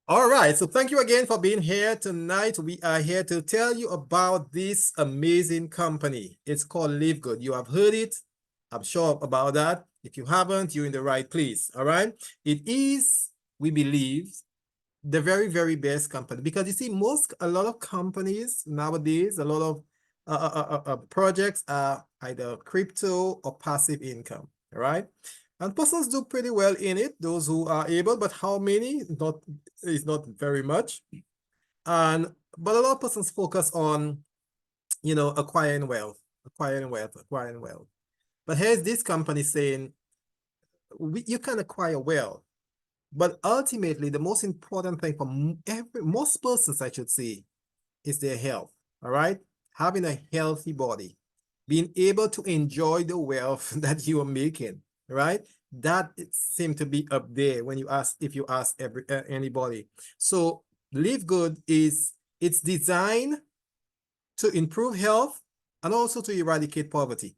All right, so thank you again for being here tonight. We are here to tell you about this amazing company. It's called LiveGood. You have heard it. I'm sure about that. If you haven't, you're in the right place. All right. It is, we believe, the very, very best company because you see, a lot of companies nowadays, a lot of projects are either crypto or passive income. All right. And persons do pretty well in it, those who are able, but how many? Not is not very much. And but a lot of persons focus on, acquiring wealth, acquiring wealth, acquiring wealth. But here's this company saying you can acquire wealth, but ultimately the most important thing for most persons, I should say, is their health. All right, having a healthy body, being able to enjoy the wealth that you are making. Right, that seems to be up there when you ask, if you ask anybody. So LiveGood it's designed to improve health and also to eradicate poverty,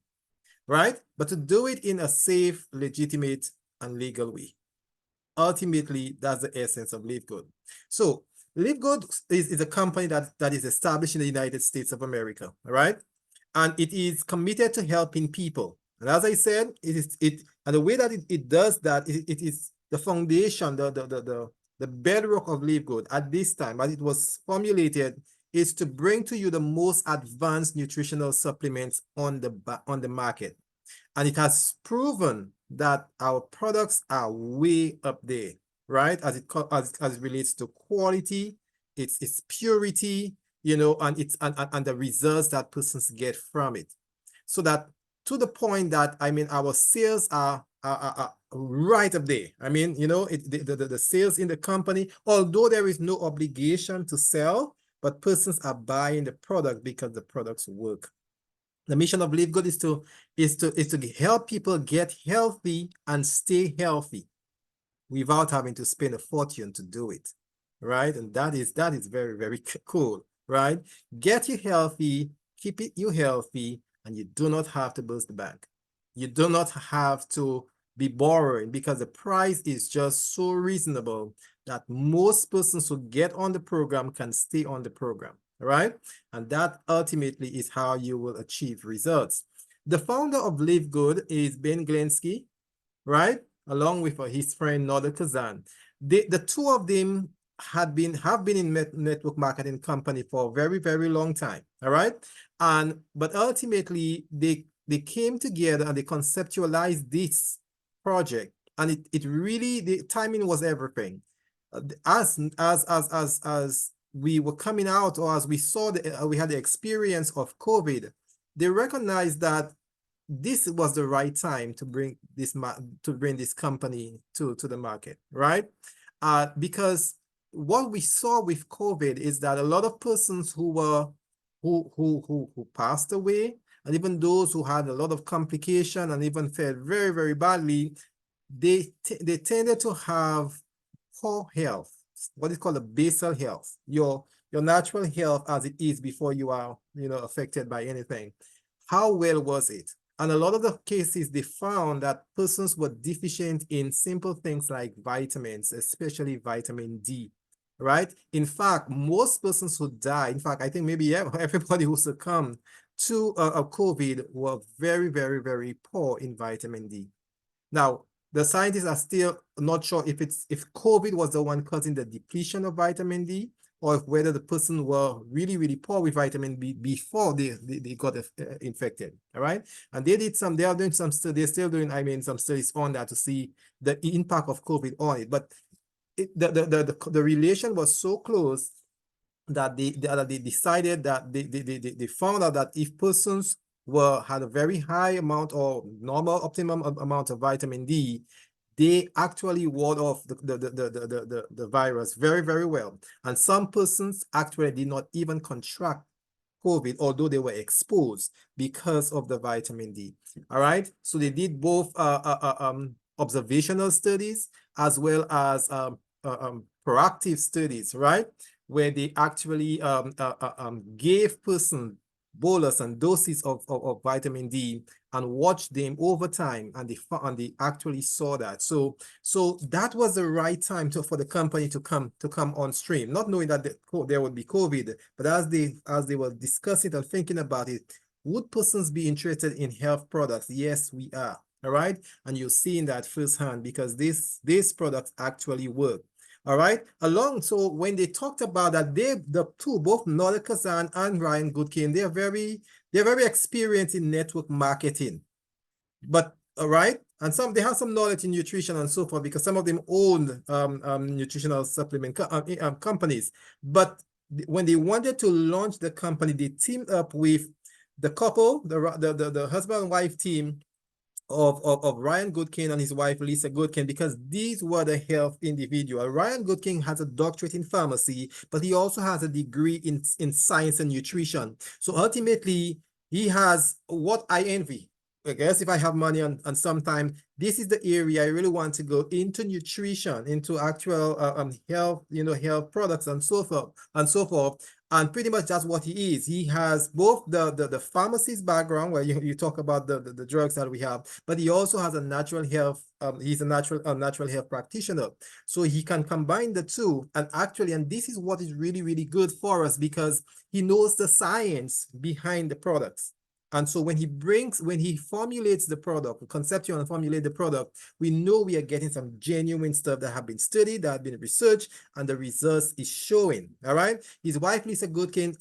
right? But to do it in a safe, legitimate, and legal way. Ultimately, that's the essence of LiveGood. So LiveGood is a company that is established in the United States of America, all right? And it is committed to helping people. And as I said, and the way that it does that, it is the foundation, the bedrock of LiveGood at this time, as it was formulated, is to bring to you the most advanced nutritional supplements on the market. And it has proven that our products are way up there, right? As it relates to quality, its purity, and the results that persons get from it. So that, to the point that, our sales are right up there. The sales in the company, although there is no obligation to sell, but persons are buying the product because the products work. The mission of LiveGood is to help people get healthy and stay healthy without having to spend a fortune to do it, right? And that is very, very cool, right? Get you healthy, keep you healthy, and you do not have to burst the bank. You do not have to be borrowing because the price is just so reasonable that most persons who get on the program can stay on the program, right? And that ultimately is how you will achieve results. The founder of LiveGood is Ben Glinsky, right? Along with his friend Noda Kazan. The two of them have been in network marketing company for a very, very long time. All right. But ultimately they came together and they conceptualized this project. And it really, the timing was everything. As we were coming out, or as we saw we had the experience of COVID, they recognized that this was the right time to bring this company to the market, right? Because what we saw with COVID is that a lot of persons who passed away, and even those who had a lot of complication and even fared very, very badly, they tended to have poor health, what is called a basal health, your natural health as it is before you are affected by anything. How well was it? And a lot of the cases, they found that persons were deficient in simple things like vitamins, especially vitamin D, right? In fact, most persons who die, in fact, I think maybe everybody who succumbed to COVID were very, very, very poor in vitamin D. Now, the scientists are still not sure if COVID was the one causing the depletion of vitamin D, or whether the person were really, really poor with vitamin B before they got infected. All right. And they are doing some studies, they're still doing, some studies on that to see the impact of COVID on it. But the relation was so close that they decided that they found out that if persons had a very high amount or normal optimum amount of vitamin D, they actually ward off the virus very, very well. And some persons actually did not even contract COVID, although they were exposed because of the vitamin D. All right. So they did both observational studies as well as proactive studies, right? Where they actually gave persons bolus and doses of vitamin D and watched them over time, and they actually saw that. So that was the right time for the company to come on stream, not knowing that there would be COVID, but as they were discussing and thinking about it, would persons be interested in health products? Yes, we are. All right, and you're seeing that firsthand because these products actually work. All right. So when they talked about that, the two, both Noel Kazan and Ryan Goodkin, they're very experienced in network marketing. But all right, and they have some knowledge in nutrition and so forth because some of them own nutritional supplement companies. But when they wanted to launch the company, they teamed up with the couple, the husband and wife team of Ryan Goodkin and his wife Lisa Goodkin, because these were the health individual. Ryan Goodkin has a doctorate in pharmacy, but he also has a degree in science and nutrition. So ultimately, he has what I envy. I guess if I have money and sometime, this is the area I really want to go into: nutrition, into actual health, health products and so forth and so forth. And pretty much that's what he is. He has both the pharmacist background, where you talk about the drugs that we have, but he also has a natural health. He's a natural health practitioner, so he can combine the two. And this is what is really, really good for us, because he knows the science behind the products. And so when he formulates the product, conceptual and formulate the product, we know we are getting some genuine stuff that have been studied, that have been researched, and the results is showing. All right. His wife, Lisa Goodkin,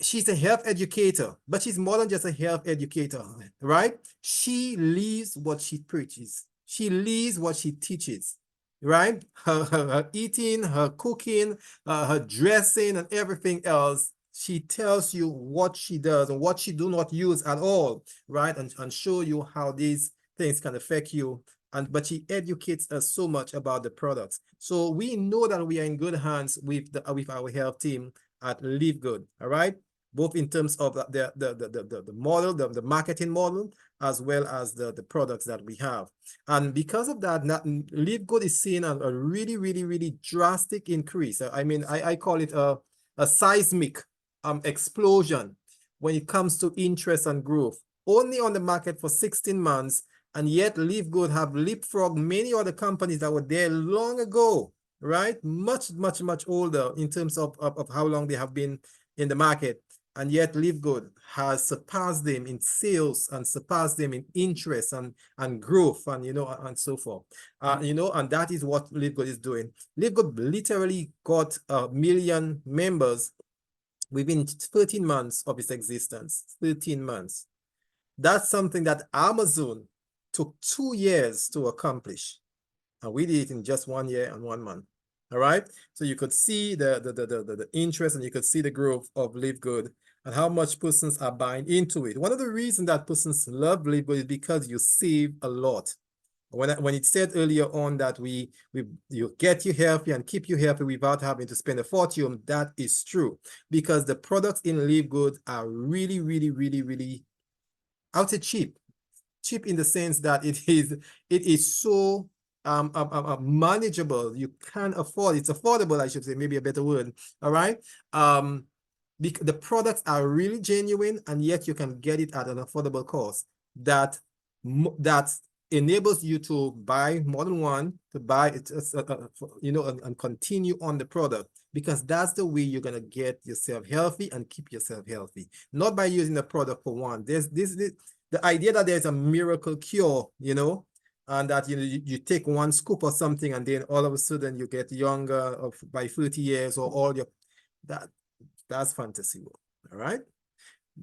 she's a health educator, but she's more than just a health educator, right? She lives what she preaches. She lives what she teaches, right? Her eating, her cooking, her dressing, and everything else. She tells you what she does and what she do not use at all, right? And show you how these things can affect you. But she educates us so much about the products. So we know that we are in good hands with our health team at LiveGood, all right? Both in terms of the model, the marketing model, as well as the products that we have. And because of that, LiveGood is seeing a really, really, really drastic increase. I mean, I call it a seismic explosion when it comes to interest and growth. Only on the market for 16 months, and yet LiveGood have leapfrogged many other companies that were there long ago, right? Much, much, much older in terms of how long they have been in the market. And yet LiveGood has surpassed them in sales and surpassed them in interest and growth and, and so forth. And that is what LiveGood is doing. LiveGood literally got 1 million members within 13 months of its existence. 13 months. That's something that Amazon took 2 years to accomplish. And we did it in just 1 year and 1 month. All right. So you could see the interest, and you could see the growth of LiveGood and how much persons are buying into it. One of the reasons that persons love LiveGood is because you save a lot. When it said earlier on that you get you healthy and keep you healthy without having to spend a fortune, that is true, because the products in LiveGood are really, really, really, really, I would say cheap in the sense that it is so manageable. You can afford it's affordable, I should say, maybe a better word. All right. The products are really genuine, and yet you can get it at an affordable cost that enables you to buy more than one, to buy it, and continue on the product, because that's the way you're going to get yourself healthy and keep yourself healthy, not by using the product for one. There's the idea that there's a miracle cure, and that you take one scoop or something and then all of a sudden you get younger by 30 years, or all your that's fantasy world. All right.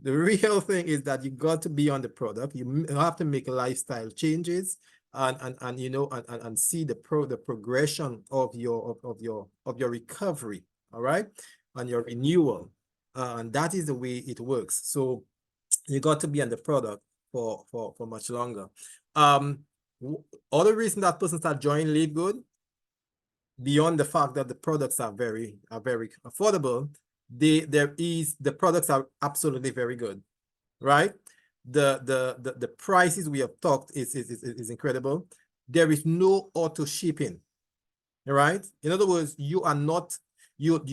The real thing is that you got to be on the product. You have to make lifestyle changes and see the progression of your recovery. All right, and your renewal, and that is the way it works. So you got to be on the product for much longer. Other reason that person start joining LiveGood, beyond the fact that the products are very affordable, the products are absolutely very good, right? The prices we have talked is incredible. There is no auto shipping, right? In other words, you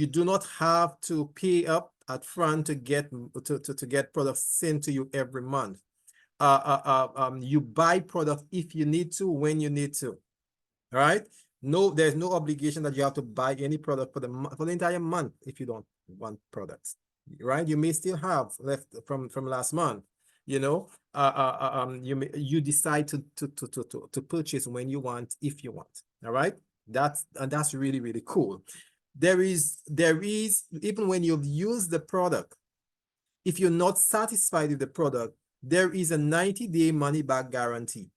do not have to pay up at front to get products sent to you every month. You buy product if you need to, when you need to. All right. No, there's no obligation that you have to buy any product for the entire month if you don't want products. Right. You may still have left from last month. You know, you decide to purchase when you want, if you want. All right. That's really, really cool. There is even when you've used the product, if you're not satisfied with the product, there is a 90-day money back guarantee.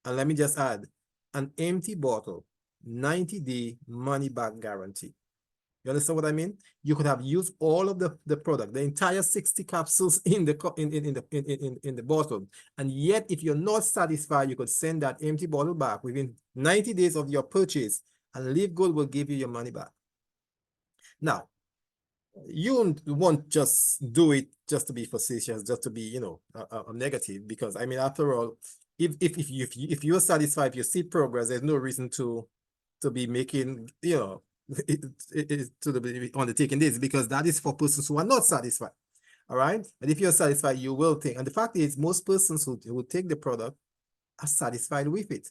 And let me just add, an empty bottle, 90-day money back guarantee. You understand what I mean? You could have used all of the product, the entire 60 capsules in the bottle. And yet, if you're not satisfied, you could send that empty bottle back within 90 days of your purchase, and LiveGood will give you your money back. Now, you won't just do it just to be facetious, just to be, you know, a negative, because I mean, after all, if you're satisfied, if you see progress, there's no reason to be making, you know, to be undertaking this, because that is for persons who are not satisfied. All right. And if you're satisfied, you will take. And the fact is, most persons who take the product are satisfied with it.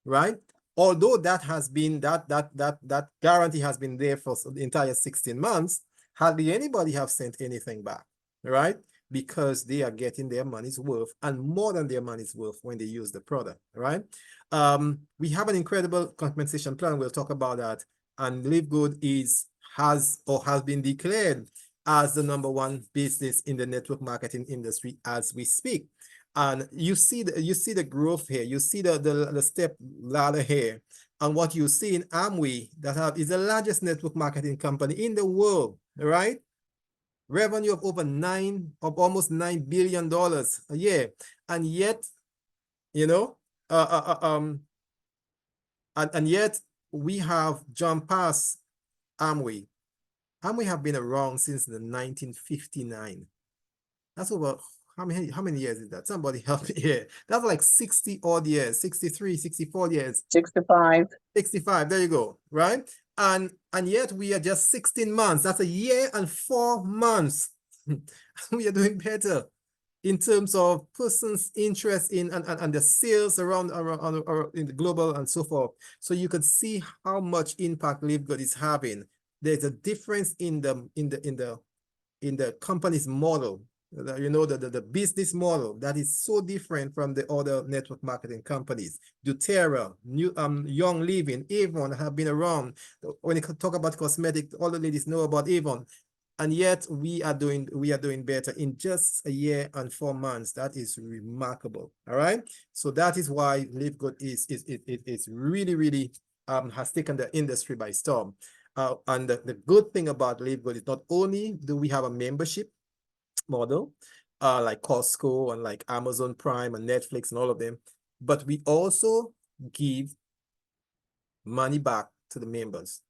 Right. Although that has been that guarantee has been there for the entire 16 months, hardly anybody have sent anything back, right? Because they are getting their money's worth, and more than their money's worth when they use the product, right? We have an incredible compensation plan. We'll talk about that. And LiveGood has been declared as the #1 business in the network marketing industry as we speak. And you see the growth here. You see the step ladder here. And what you see in Amway is the largest network marketing company in the world, right? Revenue of almost $9 billion a year. And yet, you know, and yet we have jumped past Amway. Amway have been around since the 1959. That's over how many years is that? Somebody help me here. That's like 60 odd years, 63, 64 years. 65. 65, there you go, right? And yet we are just 16 months. That's a year and 4 months. We are doing better in terms of persons' interest in and the sales around in the global and so forth. So you could see how much impact LiveGood is having. There's a difference in the company's model. You know, the business model that is so different from the other network marketing companies. doTERRA, Young Living, Avon have been around. When you talk about cosmetics, all the ladies know about Avon. And yet we are doing better in just a year and 4 months. That is remarkable. All right. So that is why LiveGood is really, really has taken the industry by storm. And the good thing about LiveGood is not only do we have a membership model, like Costco and like Amazon Prime and Netflix and all of them, but we also give money back to the members.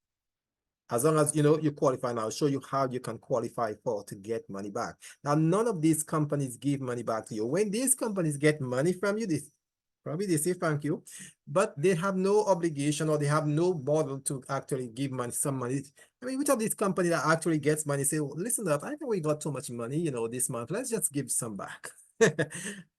As long as, you know, you qualify, and I'll show you how you can qualify to get money back. Now, none of these companies give money back to you. When these companies get money from you, they say thank you, but they have no obligation, or they have no model to actually give some money. I mean, which of these companies that actually gets money say, well, listen up, I think we got too much money, you know, this month, let's just give some back.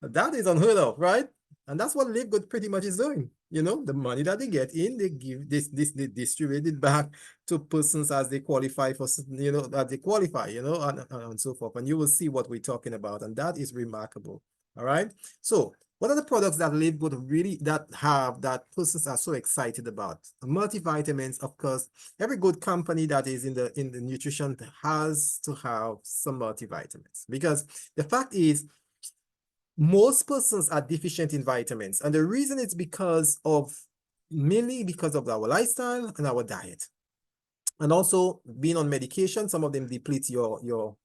That is unheard of, right? And that's what LiveGood pretty much is doing. You know, the money that they get in, they give they distribute it back to persons as they qualify for, you know, that they qualify, you know, and so forth. And you will see what we're talking about. And that is remarkable. All right. So what are the products that LiveGood really that persons are so excited about? Multivitamins, of course. Every good company that is in the nutrition has to have some multivitamins, because the fact is, most persons are deficient in vitamins, and the reason is mainly because of our lifestyle and our diet, and also being on medication. Some of them deplete your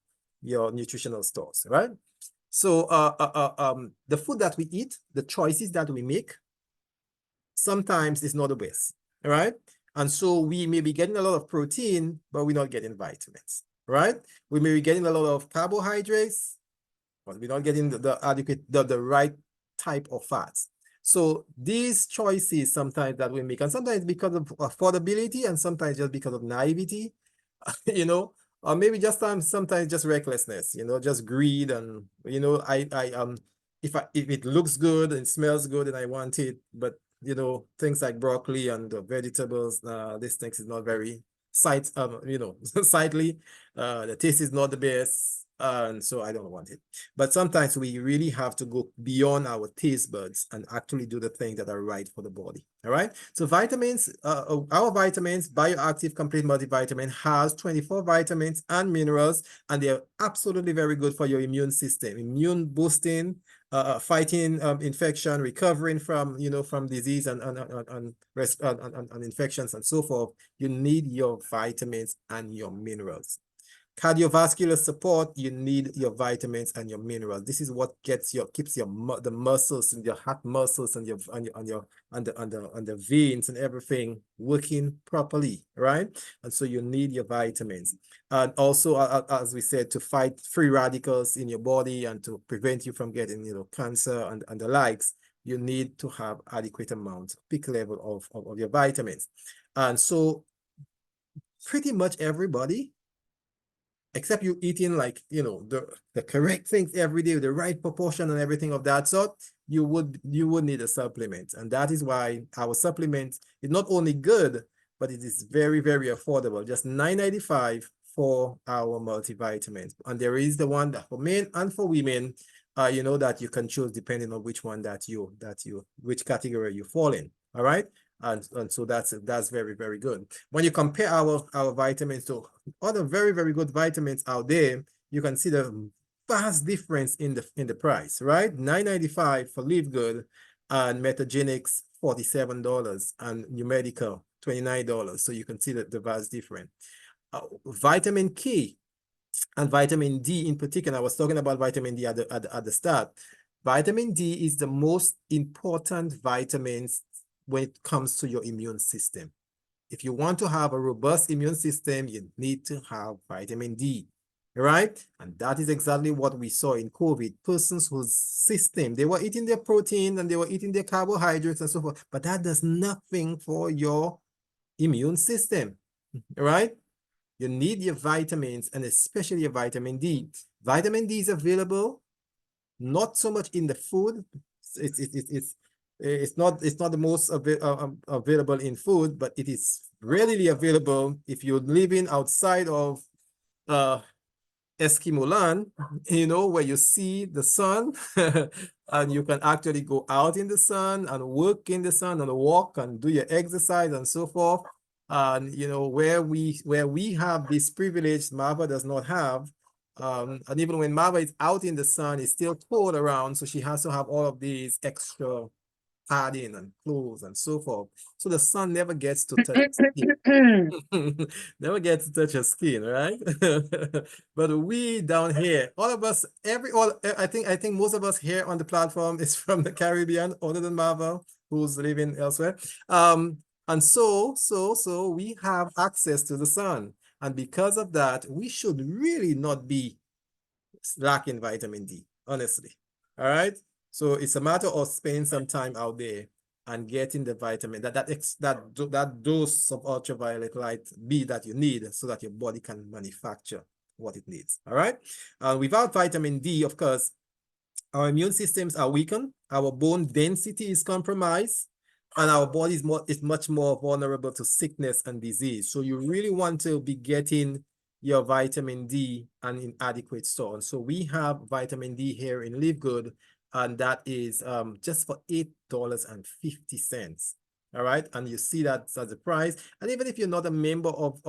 nutritional stores, right? So the food that we eat, the choices that we make, sometimes is not the best, right? And so we may be getting a lot of protein, but we're not getting vitamins, right? We may be getting a lot of carbohydrates, but we're not getting the right type of fats. So these choices sometimes that we make, and sometimes because of affordability, and sometimes just because of naivety, you know, or maybe just sometimes just recklessness, just greed. And if it looks good and smells good and I want it, but things like broccoli and vegetables, this thing is not very sightly. The taste is not the best, and so I don't want it. But sometimes we really have to go beyond our taste buds and actually do the things that are right for the body. All right. So vitamins, our vitamins, Bioactive Complete Multivitamin has 24 vitamins and minerals, and they're absolutely very good for your immune system, immune boosting, fighting infection, recovering from from disease and infections and so forth. You need your vitamins and your minerals. Cardiovascular support, you need your vitamins and your minerals. This is what keeps the muscles and your heart muscles and the veins and everything working properly, right? And so you need your vitamins. And also, as we said, to fight free radicals in your body and to prevent you from getting cancer and the likes, you need to have adequate amount, peak level of your vitamins. And so pretty much everybody, except you eating like the correct things every day, the right proportion and everything of that sort, you would need a supplement. And that is why our supplement is not only good, but it is very, very affordable. Just $9.95 for our multivitamins. And there is the one that for men and for women, that you can choose depending on which one which category you fall in. All right. And so that's very, very good. When you compare our vitamins to other very, very good vitamins out there, you can see the vast difference in the price, right? $9.95 for LiveGood, and Metagenics $47, and New Medical $29. So you can see the vast difference. Vitamin K and vitamin D in particular, I was talking about vitamin D at the start. Vitamin D is the most important vitamins when it comes to your immune system. If you want to have a robust immune system, you need to have vitamin D, right? And that is exactly what we saw in COVID. Persons whose system, they were eating their protein and they were eating their carbohydrates and so forth, but that does nothing for your immune system, right? You need your vitamins and especially your vitamin D. Vitamin D is available not so much in the food. It's not the most available in food, but it is readily available if you're living outside of Eskimo land, where you see the sun and you can actually go out in the sun and work in the sun and walk and do your exercise and so forth. And where we have this privilege Marva does not have. And even when Marva is out in the sun, it's still cold around, so she has to have all of these extra padding and clothes and so forth. So the sun never gets to touch skin. Never gets to touch your skin, right? But we down here, all of us, I think most of us here on the platform is from the Caribbean, other than Marvel, who's living elsewhere. And so we have access to the sun. And because of that, we should really not be lacking vitamin D, honestly. All right. So it's a matter of spending some time out there and getting the vitamin, that dose of ultraviolet light B that you need so that your body can manufacture what it needs. All right. Without vitamin D, of course, our immune systems are weakened, our bone density is compromised, and our body is much more vulnerable to sickness and disease. So you really want to be getting your vitamin D and in adequate store. And so we have vitamin D here in LiveGood, and that is just for $8.50. All right, and you see that as a price. And even if you're not a member of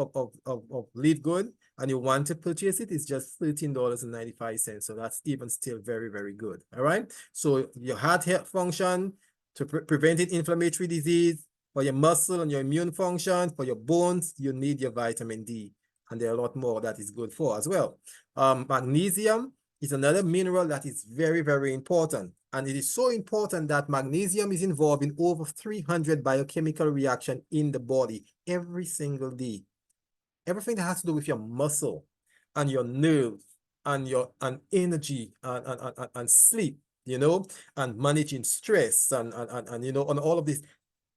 LiveGood and you want to purchase it, it's just $13.95. So that's even still very, very good. All right, so your heart function, to preventing inflammatory disease, for your muscle and your immune function, for your bones, you need your vitamin D. And there are a lot more that is good for as well. Magnesium is another mineral that is very, very important. And it is so important that magnesium is involved in over 300 biochemical reactions in the body every single day. Everything that has to do with your muscle and your nerves and your energy and sleep, and managing stress and on all of this,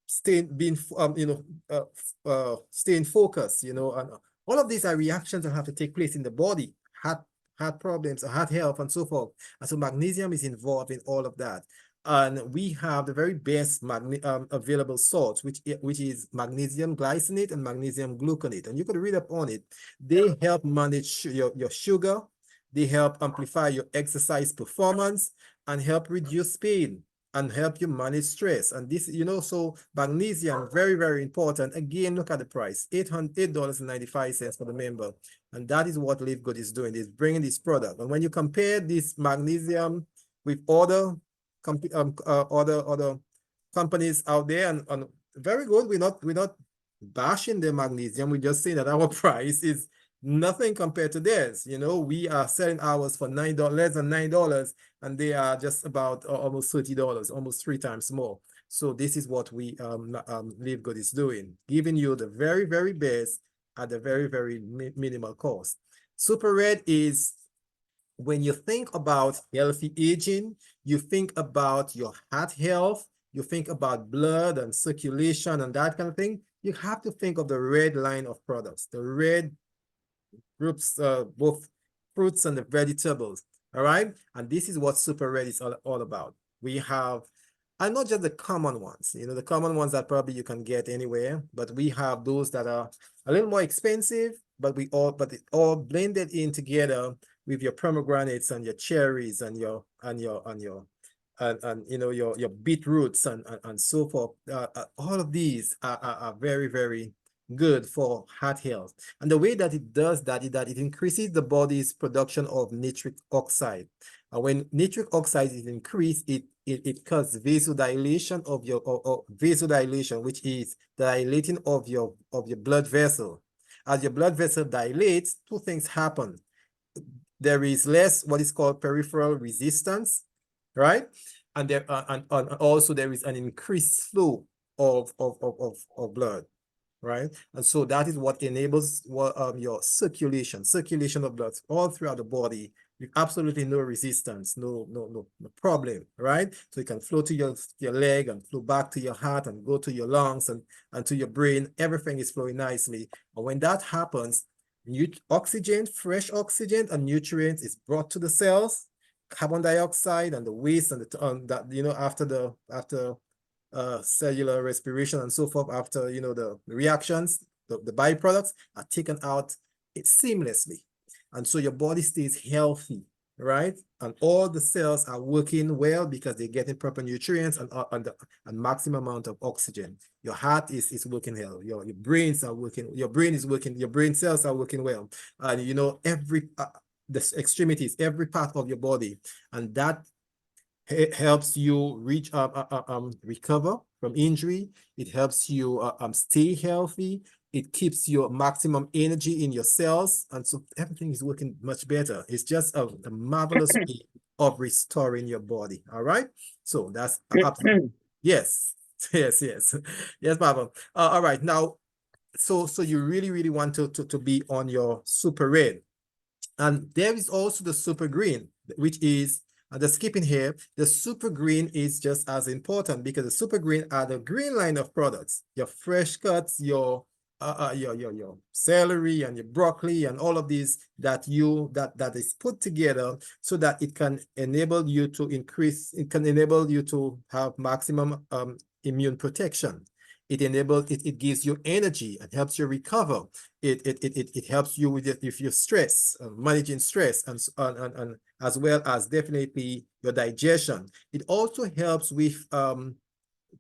staying focused, and All of these are reactions that have to take place in the body, heart problems, heart health, and so forth. And so magnesium is involved in all of that. And we have the very best available salts, which is magnesium glycinate and magnesium gluconate. And you could read up on it. They help manage your sugar. They help amplify your exercise performance and help reduce pain and help you manage stress. And this, so magnesium, very, very important. Again, look at the price, $8.95 for the member. And that is what LiveGood is doing, is bringing this product. And when you compare this magnesium with other companies out there, and very good, we're not bashing the magnesium. We just say that our price is nothing compared to theirs. We are selling ours for $9, less than $9, and they are just about almost $30, almost 3 times more. So this is what we LiveGood is doing, giving you the very, very best at a very, very minimal cost. Super Red is, when you think about healthy aging, you think about your heart health, you think about blood and circulation and that kind of thing, you have to think of the red line of products, the red groups, both fruits and the vegetables. All right. And this is what Super Red is all about. We have, and not just the common ones, the common ones that probably you can get anywhere, but we have those that are a little more expensive, but it all blended in together with your pomegranates and your cherries and your your beetroots and so forth. All of these are very, very good for heart health. And the way that it does that is that it increases the body's production of nitric oxide. And when nitric oxide is increased, it causes vasodilation of your vasodilation, which is dilating of your blood vessel. As your blood vessel dilates, 2 things happen. There is less what is called peripheral resistance, right? And there and also there is an increased flow of blood, right? And so that is what enables your circulation of blood all throughout the body with absolutely no resistance, no problem, right? So it can flow to your leg and flow back to your heart and go to your lungs and to your brain. Everything is flowing nicely. And when that happens, oxygen, fresh oxygen and nutrients is brought to the cells, carbon dioxide and the waste and that after cellular respiration and so forth, after the reactions, the byproducts are taken out seamlessly, and so your body stays healthy, right? And all the cells are working well because they're getting proper nutrients and maximum amount of oxygen. Your heart is working well. Your brains are working. Your brain is working. Your brain cells are working well, and every the extremities, every part of your body, and that helps you recover from injury. It helps you stay healthy. It keeps your maximum energy in your cells. And so everything is working much better. It's just a marvelous way of restoring your body. All right. So that's yes. Yes, Papa. All right. Now, so you really, really want to be on your Super Red. And there is also the Super Green, which is the skipping here. The Super Green is just as important because the Super Green are the green line of products. Your fresh cuts, your celery and your broccoli and all of these that is put together so that it can enable you to increase. It can enable you to have maximum immune protection. It gives you energy and helps you recover. It helps you with your stress, managing stress, and as well as definitely your digestion. It also helps with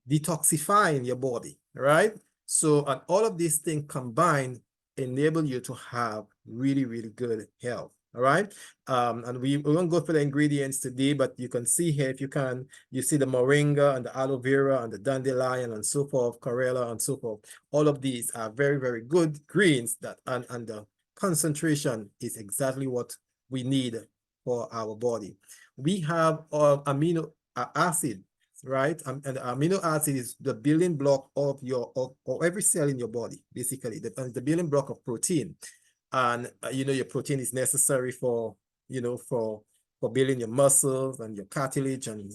detoxifying your body, right? So, and all of these things combined enable you to have really, really good health. All right. And we won't go through the ingredients today, but you can see here, if you can, you see the moringa and the aloe vera and the dandelion and so forth, chlorella and so forth. All of these are very, very good greens and the concentration is exactly what we need for our body. We have amino acid, right? And the amino acid is the building block of every cell in your body, basically, the building block of protein. And your protein is necessary for building your muscles and your cartilage and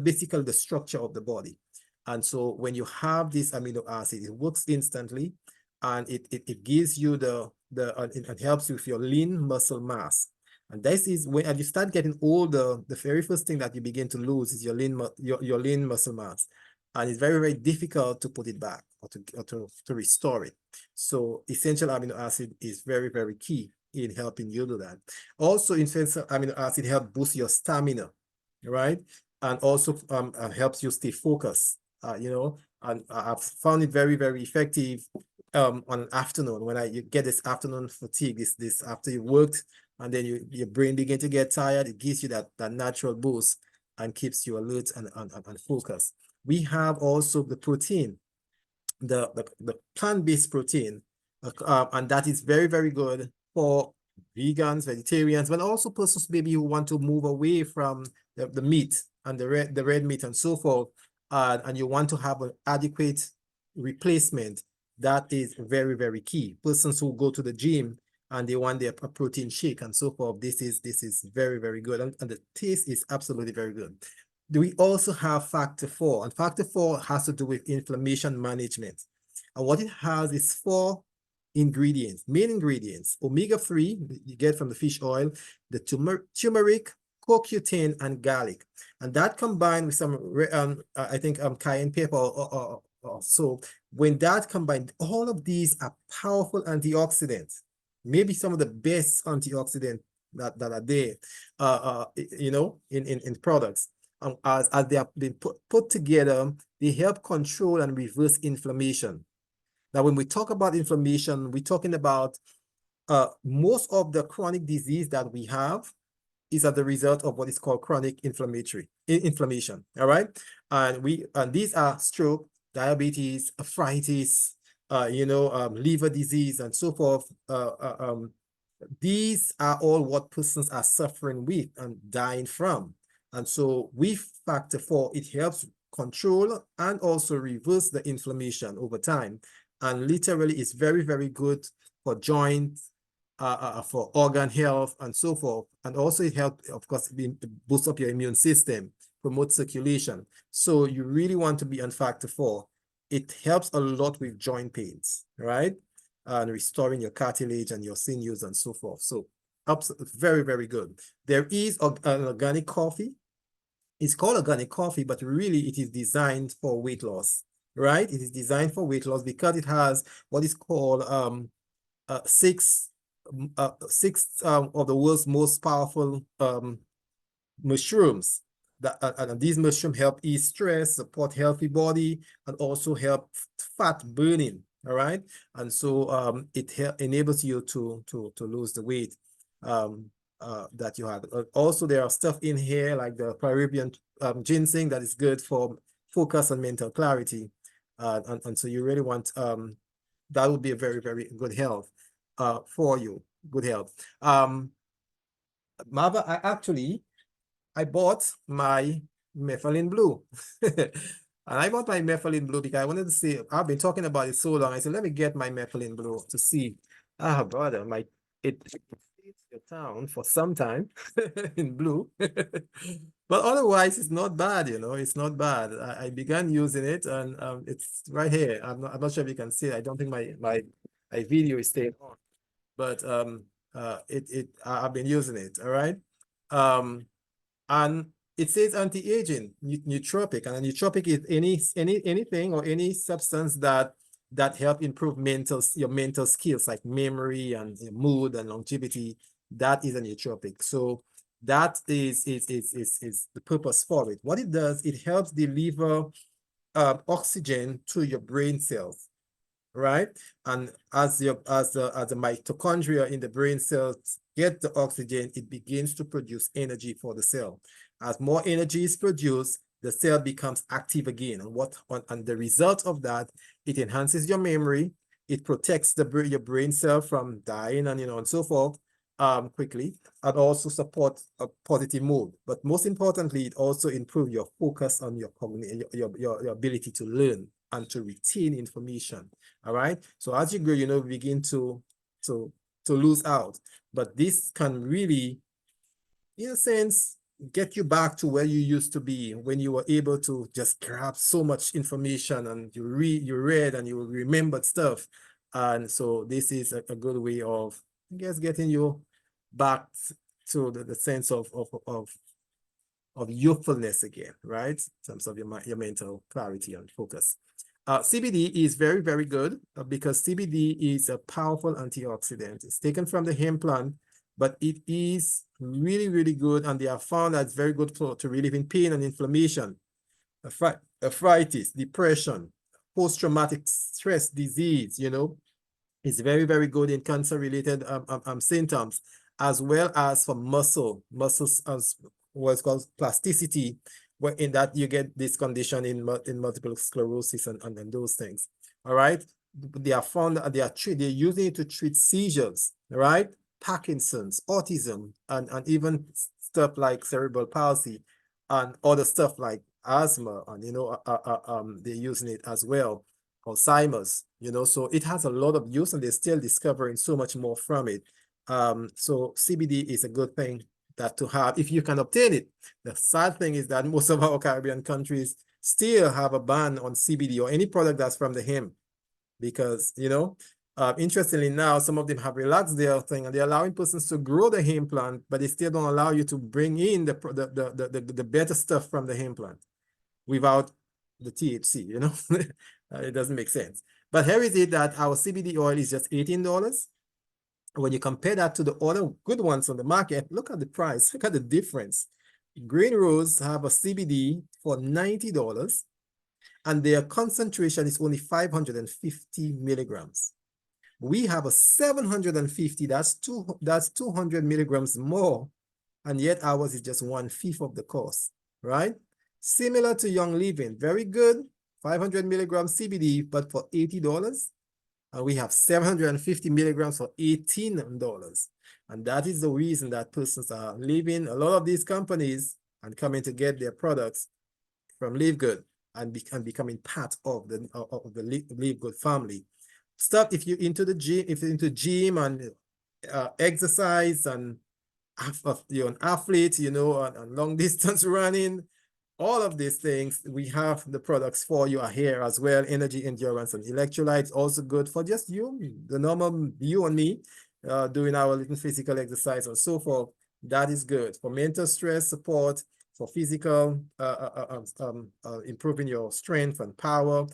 basically the structure of the body. And so when you have this amino acid, it works instantly, and it gives you the it helps you with your lean muscle mass. And this is when, as you start getting older, the very first thing that you begin to lose is your lean muscle mass. And it's very, very difficult to put it back or to restore it. So essential amino acid is very, very key in helping you do that. Also, essential amino acid help boost your stamina, right? And also helps you stay focused, and I've found it very, very effective on an afternoon when you get this afternoon fatigue, this after you worked and then your brain begin to get tired, it gives you that natural boost and keeps you alert and focused. We have also the protein, the plant-based protein, and that is very, very good for vegans, vegetarians, but also persons maybe who want to move away from the meat and the red meat and so forth, and you want to have an adequate replacement. That is very, very key. Persons who go to the gym and they want their protein shake and so forth, this is very, very good, and the taste is absolutely very good. We also have factor 4, and factor 4 has to do with inflammation management. And what it has is 4 ingredients, main ingredients: omega-3 you get from the fish oil, the turmeric, CoQ10, and garlic. And that combined with some, I think, cayenne pepper or so, when that combined, all of these are powerful antioxidants, maybe some of the best antioxidants that are there, in products. As they have been put together, they help control and reverse inflammation. Now, when we talk about inflammation, we're talking about most of the chronic disease that we have is as a result of what is called chronic inflammation. All right, and these are stroke, diabetes, arthritis, liver disease, and so forth. These are all what persons are suffering with and dying from. And so with factor 4, it helps control and also reverse the inflammation over time. And literally, it's very, very good for joints, for organ health, and so forth. And also it helps, of course, boost up your immune system, promote circulation. So you really want to be on factor 4. It helps a lot with joint pains, right? And restoring your cartilage and your sinews and so forth. So very, very good. There is an organic coffee. It's called organic coffee, but really it is designed for weight loss, right? It is designed for weight loss because it has what is called six of the world's most powerful mushrooms. And these mushrooms help ease stress, support healthy body, and also help fat burning. All right, and so it enables you to lose the weight that you have. Also, there are stuff in here like the Peruvian ginseng that is good for focus and mental clarity, and so you really want that would be a very, very good health for you. Good health. Marva, I bought my methylene blue. And I bought my methylene blue because I wanted to see, I've been talking about it so long. I said, let me get my methylene blue to see. Ah, brother, it stays your town for some time in blue. But otherwise, it's not bad, it's not bad. I began using it and it's right here. I'm not sure if you can see it. I don't think my video is staying on, but I've been using it, all right? And it says anti-aging, nootropic, and a nootropic is anything or any substance that help improve your mental skills like memory and mood and longevity. That is a nootropic. So that is the purpose for it. What it does, it helps deliver oxygen to your brain cells, right? And as the mitochondria in the brain cells get the oxygen, it begins to produce energy for the cell. As more energy is produced, the cell becomes active again. And the result of that, it enhances your memory, it protects your brain cell from dying and so forth quickly, and also support a positive mood. But most importantly, it also improves your focus on your ability to learn and to retain information. All right. So as you grow, begin to lose out. But this can really, in a sense, get you back to where you used to be when you were able to just grab so much information and you read and you remembered stuff. And so this is a good way of, I guess, getting you back to the sense of youthfulness again, right? In terms of your mental clarity and focus. CBD is very, very good because CBD is a powerful antioxidant. It's taken from the hemp plant, but it is really, really good. And they have found that it's very good to relieving pain and inflammation, arthritis, depression, post-traumatic stress disease, you know. It's very, very good in cancer-related symptoms, as well as for muscles as what's called plasticity, where in that you get this condition in multiple sclerosis and those things. All right. They are found that they're using it to treat seizures, right? Parkinson's, autism, and even stuff like cerebral palsy and other stuff like asthma, and they're using it as well. Alzheimer's, so it has a lot of use and they're still discovering so much more from it. So CBD is a good thing that to have if you can obtain it. The sad thing is that most of our Caribbean countries still have a ban on CBD or any product that's from the hemp because, interestingly now, some of them have relaxed their thing and they're allowing persons to grow the hemp plant, but they still don't allow you to bring in the better stuff from the hemp plant without the THC, it doesn't make sense. But here is it that our CBD oil is just $18. When you compare that to the other good ones on the market, look at the price, look at the difference. Green Rose have a CBD for $90 and their concentration is only 550 milligrams. We have a 750, that's 200 milligrams more, and yet ours is just 1/5 of the cost, right? Similar to Young Living, very good, 500 milligrams CBD, but for $80. And we have 750 milligrams for $18. And that is the reason that persons are leaving a lot of these companies and coming to get their products from LiveGood and becoming part of the LiveGood family. Stuff if you're into the gym, if you're into gym and exercise and you're an athlete, and long distance running, all of these things, we have the products for you here as well. Energy, endurance, and electrolytes, also good for just you, the normal you and me, doing our little physical exercise and so forth. That is good for mental stress support, for physical, improving your strength and power,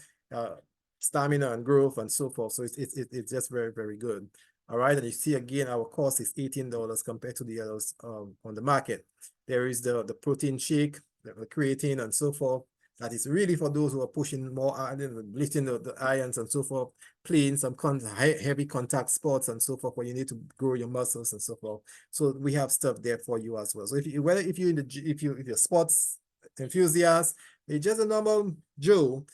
stamina and growth and so forth. So it's just very, very good. All right, and you see again, our cost is $18 compared to the others on the market. There is the protein shake, the creatine and so forth. That is really for those who are pushing more iron, lifting the irons and so forth, playing some heavy contact sports and so forth, where you need to grow your muscles and so forth. So we have stuff there for you as well. So if you're sports enthusiast, you're just a normal Joe,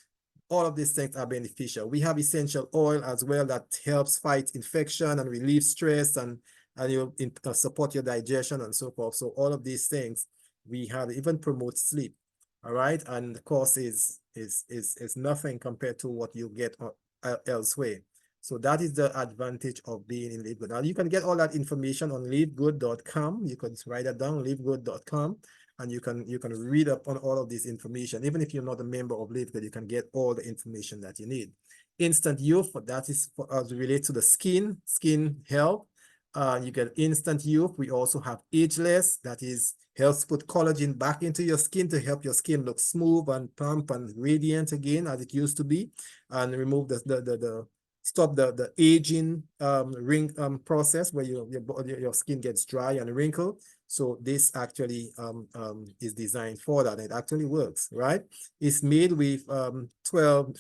all of these things are beneficial. We have essential oil as well that helps fight infection and relieve stress and support your digestion and so forth. So all of these things we have, even promote sleep. All right, and the cost is nothing compared to what you get elsewhere. So that is the advantage of being in LiveGood. Now you can get all that information on livegood.com. You can write that down, livegood.com. And you can read up on all of this information. Even if you're not a member of LiveGood, you can get all the information that you need. Instant Youth, that is for us relate to the skin health. You get Instant Youth. We also have Ageless, that is helps put collagen back into your skin to help your skin look smooth and plump and radiant again as it used to be, and remove stop the aging process where your skin gets dry and wrinkled. So this actually is designed for that. It actually works, right? It's made with 12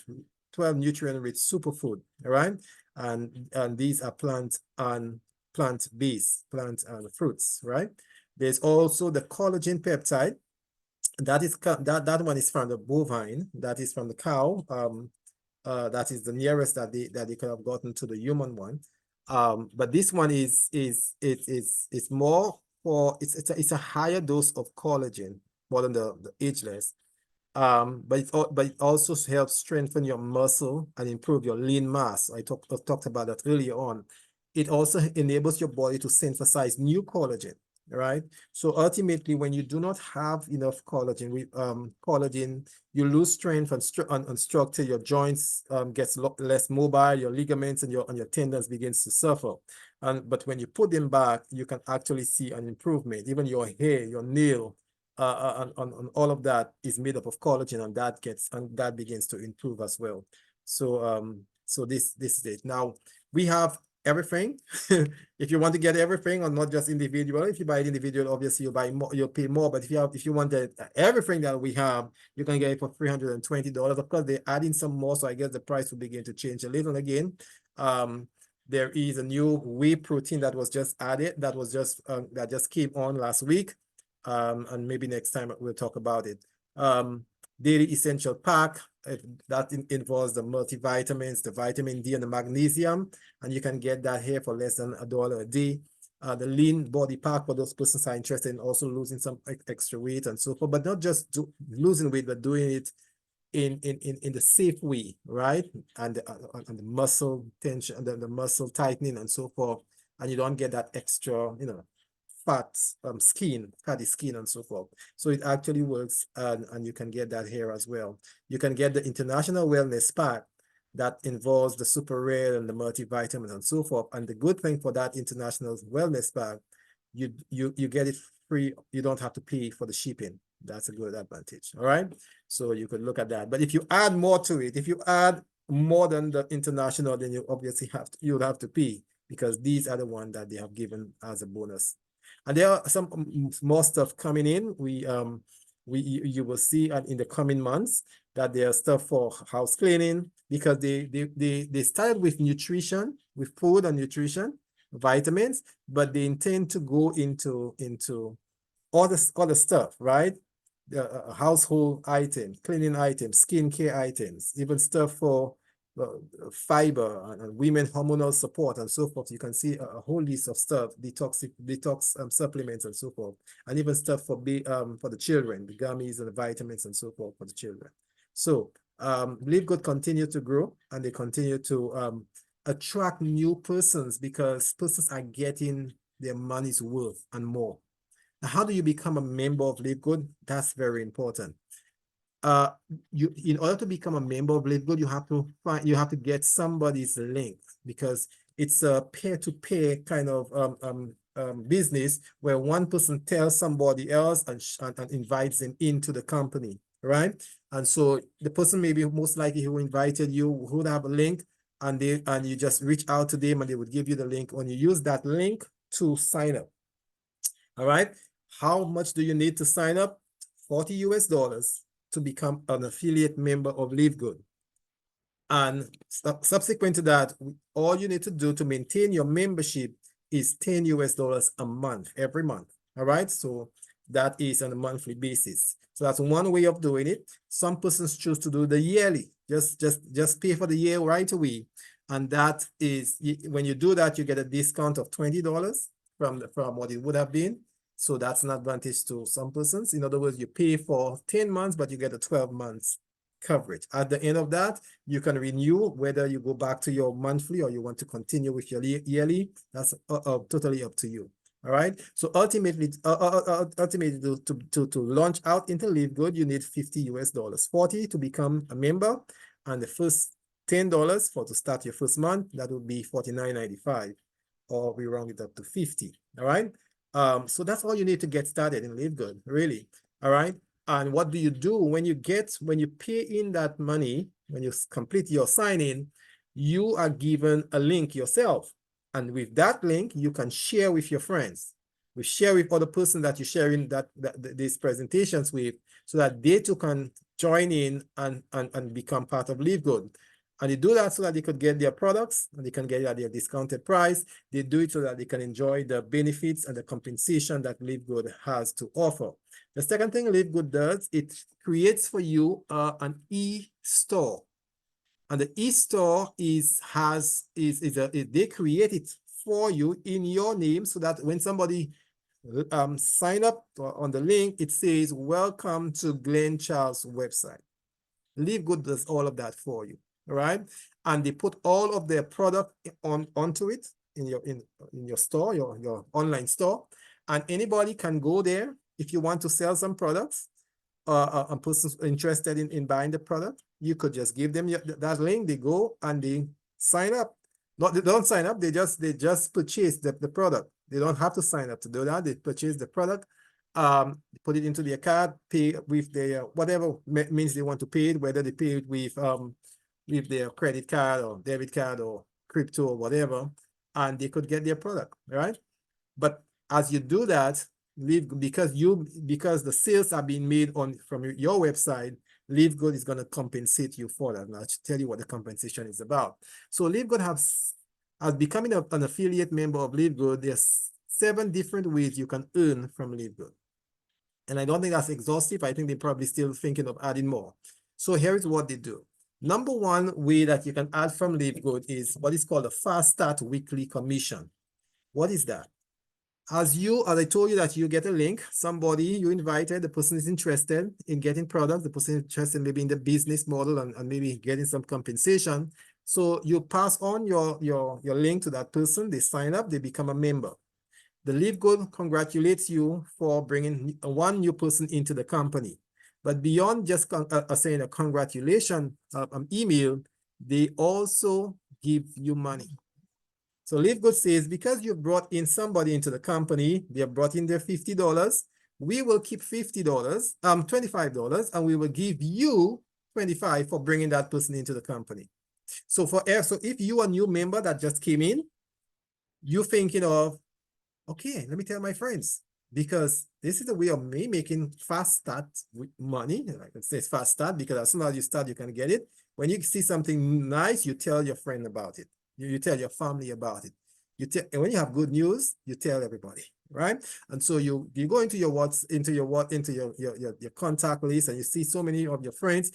nutrient-rich superfood, right? And these are plant-based fruits, right? There's also the collagen peptide. That one is from the bovine. That is from the cow. That is the nearest that they could have gotten to the human one. But this one is more for it's a higher dose of collagen, more than the Ageless. But it also helps strengthen your muscle and improve your lean mass. I talked about that earlier on. It also enables your body to synthesize new collagen, right? So ultimately, when you do not have enough collagen, you lose strength and structure. Your joints gets less mobile. Your ligaments and your tendons begins to suffer. But when you put them back, you can actually see an improvement. Even your hair, your nail, and all of that is made up of collagen, and that begins to improve as well. So this is it. Now we have everything. If you want to get everything, or not just individual, if you buy it individual, obviously you buy more, you'll pay more. But if you want everything that we have, you can get it for $320. Of course, they're adding some more, so I guess the price will begin to change a little again. There is a new whey protein that was just added, that just came on last week. And maybe next time we'll talk about it. Daily essential pack, that involves the multivitamins, the vitamin D and the magnesium, and you can get that here for less than $1 a day. The lean body pack for those persons are interested in also losing some extra weight and so forth, but not just losing weight, but doing it in the safe way, right? And the muscle tension, and the muscle tightening and so forth, and you don't get that extra, fat fatty skin and so forth. So it actually works, and you can get that here as well. You can get the International Wellness Pack that involves the super rare and the multivitamins and so forth. And the good thing for that International Wellness Pack, you get it free. You don't have to pay for the shipping. That's a good advantage. All right. So you could look at that. But if you add more to it, if you add more than the international, then you obviously you'll have to pay, because these are the ones that they have given as a bonus. And there are some more stuff coming in. You will see in the coming months that there are stuff for house cleaning, because they started with nutrition, with food and nutrition, vitamins, but they intend to go into all the stuff, right? Household items, cleaning items, skincare items, even stuff for fiber and women hormonal support and so forth. You can see a whole list of stuff, detox supplements and so forth, and even stuff for the children, the gummies and the vitamins and so forth for the children. So LiveGood continue to grow, and they continue to attract new persons, because persons are getting their money's worth and more. Now, how do you become a member of LiveGood? That's very important. In order to become a member of LiveGood, you have to get somebody's link, because it's a peer-to-peer kind of business, where one person tells somebody else and invites them into the company, right? And so the person maybe most likely who invited you would have a link, and you just reach out to them, and they would give you the link. When you use that link to sign up, all right? How much do you need to sign up? $40 US to become an affiliate member of LiveGood. And subsequent to that, all you need to do to maintain your membership is $10 US a month, every month. All right. So that is on a monthly basis. So that's one way of doing it. Some persons choose to do the yearly, just pay for the year right away. And that is, when you do that, you get a discount of $20 from what it would have been. So that's an advantage to some persons. In other words, you pay for 10 months, but you get a 12 months coverage. At the end of that, you can renew, whether you go back to your monthly or you want to continue with your yearly. That's totally up to you. All right. So ultimately, to launch out into LiveGood, you need $50 US, 40 to become a member, and the first $10 to start your first month. That would be $49.95, or we round it up to 50. All right. So that's all you need to get started in LiveGood, really. All right. And what do you do when you pay in that money, when you complete your sign-in, you are given a link yourself. And with that link, you can share with your friends. We share with other person that you're sharing these presentations with, so that they too can join in and become part of LiveGood. And they do that so that they could get their products, and they can get it at their discounted price. They do it so that they can enjoy the benefits and the compensation that LiveGood has to offer. The second thing LiveGood does, it creates for you an e-store. And the e-store they create it for you in your name, so that when somebody sign up on the link, it says, "Welcome to Glenn Charles' website." LiveGood does all of that for you. All right. And they put all of their product onto it in your store, your online store. and anybody can go there. If you want to sell some products, a person interested in buying the product, you could just give them that link. They go and they sign up. Not they don't sign up. They just purchase the product. They don't have to sign up to do that. They purchase the product, put it into their card, pay with their whatever means they want to pay it, whether they pay it with their credit card or debit card or crypto or whatever, and they could get their product, right? But as you do that, because the sales are being made from your website, LiveGood is going to compensate you for that. And I'll tell you what the compensation is about. So LiveGood as becoming an affiliate member of LiveGood, there's 7 different ways you can earn from LiveGood. And I don't think that's exhaustive. I think they're probably still thinking of adding more. So here's what they do. Number 1 way that you can add from LiveGood is what is called a Fast Start Weekly Commission. What is that? As I told you that you get a link, somebody you invited, the person is interested in getting products, the person is interested maybe in the business model and maybe getting some compensation. So you pass on your link to that person, they sign up, they become a member. The LiveGood congratulates you for bringing 1 new person into the company. But beyond just saying a congratulation email, they also give you money. So LiveGood says, because you brought in somebody into the company, they have brought in their $50, we will keep $50, $25, and we will give you $25 for bringing that person into the company. So if you are a new member that just came in, you're thinking of, okay, let me tell my friends, because this is a way of me making fast start with money. I can say it's fast start because as soon as you start, you can get it. When you see something nice, you tell your friend about it. You tell your family about it. And when you have good news, you tell everybody, right? And so you go into your contact list and you see so many of your friends.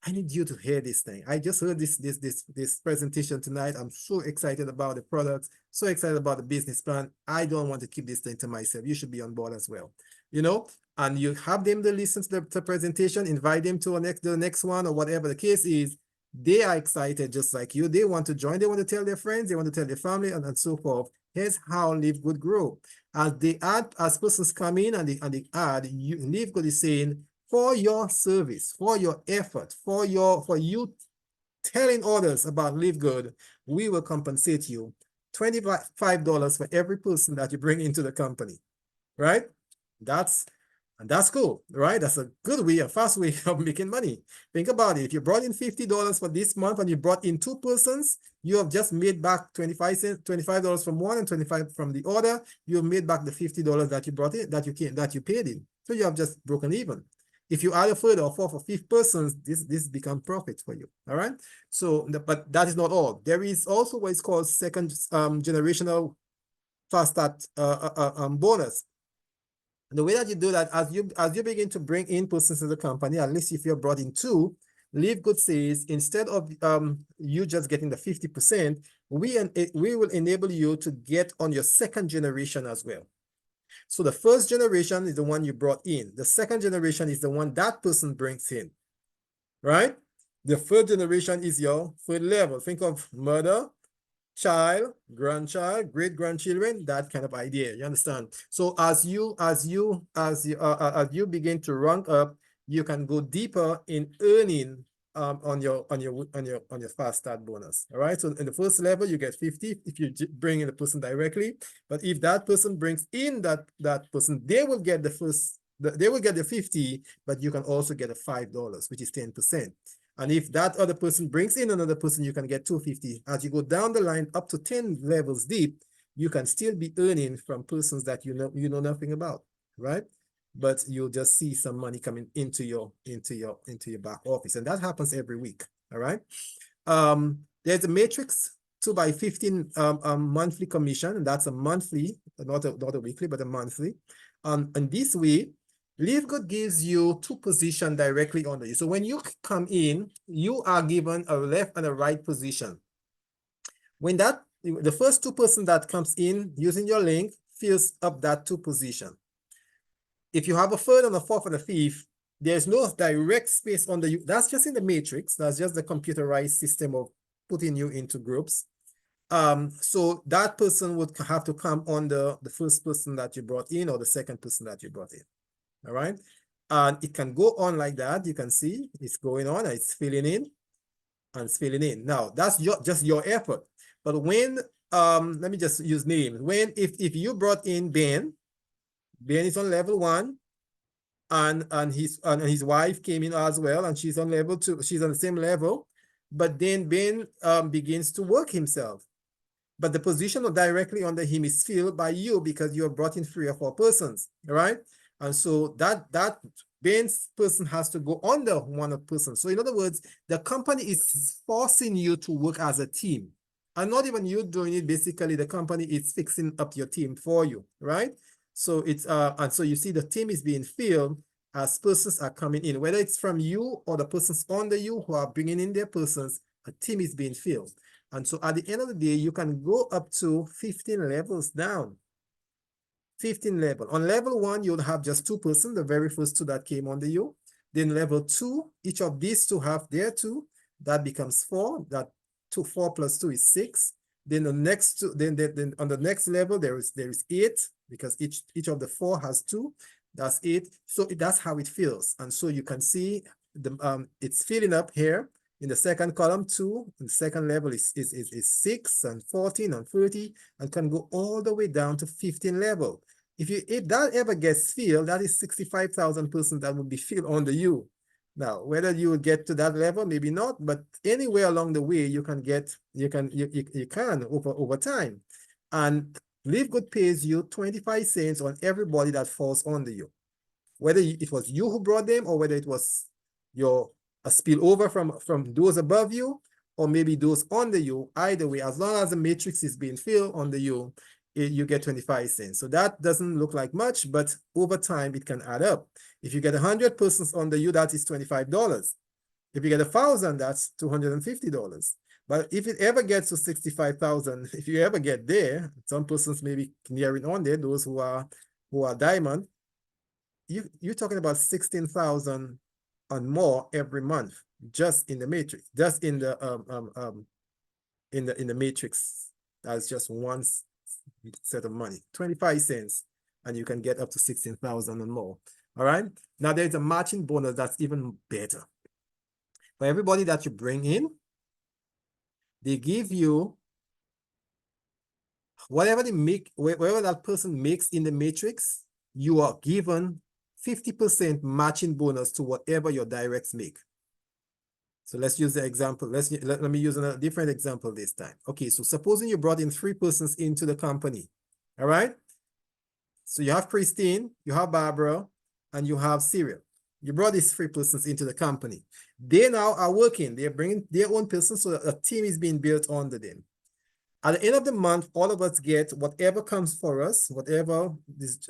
I need you to hear this thing. I just heard this presentation tonight. I'm so excited about the products, so excited about the business plan. I don't want to keep this thing to myself. You should be on board as well, and you have them to listen to the presentation, invite them to the next one or whatever the case is. They are excited just like you. They want to join. They want to tell their friends. They want to tell their family and so forth. Here's how LiveGood grow. As persons come in and they add, LiveGood is saying, for your service, for your effort, for you telling others about LiveGood, we will compensate you $25 for every person that you bring into the company, right? That's cool, right? That's a good way, a fast way of making money. Think about it. If you brought in $50 for this month and you brought in 2 persons, you have just made back $25 from one and $25 from the other. You have made back the $50 that you brought in, that you paid in. So you have just broken even. If you add a third or fourth or fifth persons, this becomes profit for you. All right. So, but that is not all. There is also what is called second generational fast start bonus. And the way that you do that, as you begin to bring in persons in the company, at least if you're brought in 2, LiveGood says, instead of you just getting the 50%, we will enable you to get on your second generation as well. So the first generation is the one you brought in. The second generation is the one that person brings in, right? The third generation is your third level. Think of mother, child, grandchild, great-grandchildren, that kind of idea. You understand? So as you begin to rank up, you can go deeper in earning on your fast start bonus. All right. So in the first level, you get 50 if you bring in the person directly. But if that person brings in that person, they will get the 50, but you can also get a $5, which is 10%. And if that other person brings in another person, you can get $250. As you go down the line up to 10 levels deep, you can still be earning from persons that you know nothing about, right? But you'll just see some money coming into your back office, and that happens every week. All right. There's a matrix 2x15 monthly commission, and that's a monthly, not a weekly, but a monthly. And this way, LiveGood gives you 2 positions directly under you. So when you come in, you are given a left and a right position. When the first 2 person that comes in using your link fills up that 2 position. If you have a third and a fourth and a fifth, there's no direct space under you. That's just in the matrix. That's just the computerized system of putting you into groups. So that person would have to come under the first person that you brought in or the second person that you brought in. All right. And it can go on like that. You can see it's going on, it's filling in and it's filling in. Now, that's just your effort. But when, let me just use names. When, if you brought in Ben is on level 1, and his wife came in as well, and she's on level 2. She's on the same level, but then Ben begins to work himself. But the position directly under him is filled by you because you have brought in 3 or 4 persons, right? And so that Ben's person has to go under one of person. So in other words, the company is forcing you to work as a team. And not even you doing it, basically the company is fixing up your team for you, right? So it's and so you see the team is being filled as persons are coming in, whether it's from you or the persons under you who are bringing in their persons, a team is being filled. And so at the end of the day, you can go up to 15 levels down. 15 level. On level 1, you'll have just 2 persons, the very first 2 that came under you. Then level 2, each of these 2 have their 2. That becomes 4. That 4 plus 2 is 6. Then the next 2, then on the next level, there is 8 because each of the 4 has 2. That's 8. So that's how it feels. And so you can see it's filling up here. In the second column, 2, and the second level is 6 and 14 and 30, and can go all the way down to 15 level. If that ever gets filled, that is 65,000 persons that would be filled under you. Now, whether you will get to that level, maybe not, but anywhere along the way, you can over time. And LiveGood pays you 25 cents on everybody that falls under you. Whether it was you who brought them or whether it was a spillover from those above you, or maybe those under you. Either way, as long as the matrix is being filled under you, you get 25 cents. So that doesn't look like much, but over time it can add up. If you get 100 persons under you, that is $25. If you get 1,000, that's $250. But if it ever gets to 65,000, if you ever get there, some persons may be nearing on there, those who are diamond, you're talking about 16,000 and more every month, just in the matrix, just in the matrix. That's just one set of money, 25 cents, and you can get up to 16,000 and more. All right. Now there's a matching bonus that's even better. For everybody that you bring in, they give you whatever that person makes in the matrix, you are given 50% matching bonus to whatever your directs make. So let's use the example. Let me use a different example this time. Okay, so supposing you brought in 3 persons into the company. All right. So you have Christine, you have Barbara, and you have Cyril. You brought these 3 persons into the company. They now are working. They're bringing their own persons, so a team is being built under them. At the end of the month, all of us get whatever comes for us, whatever these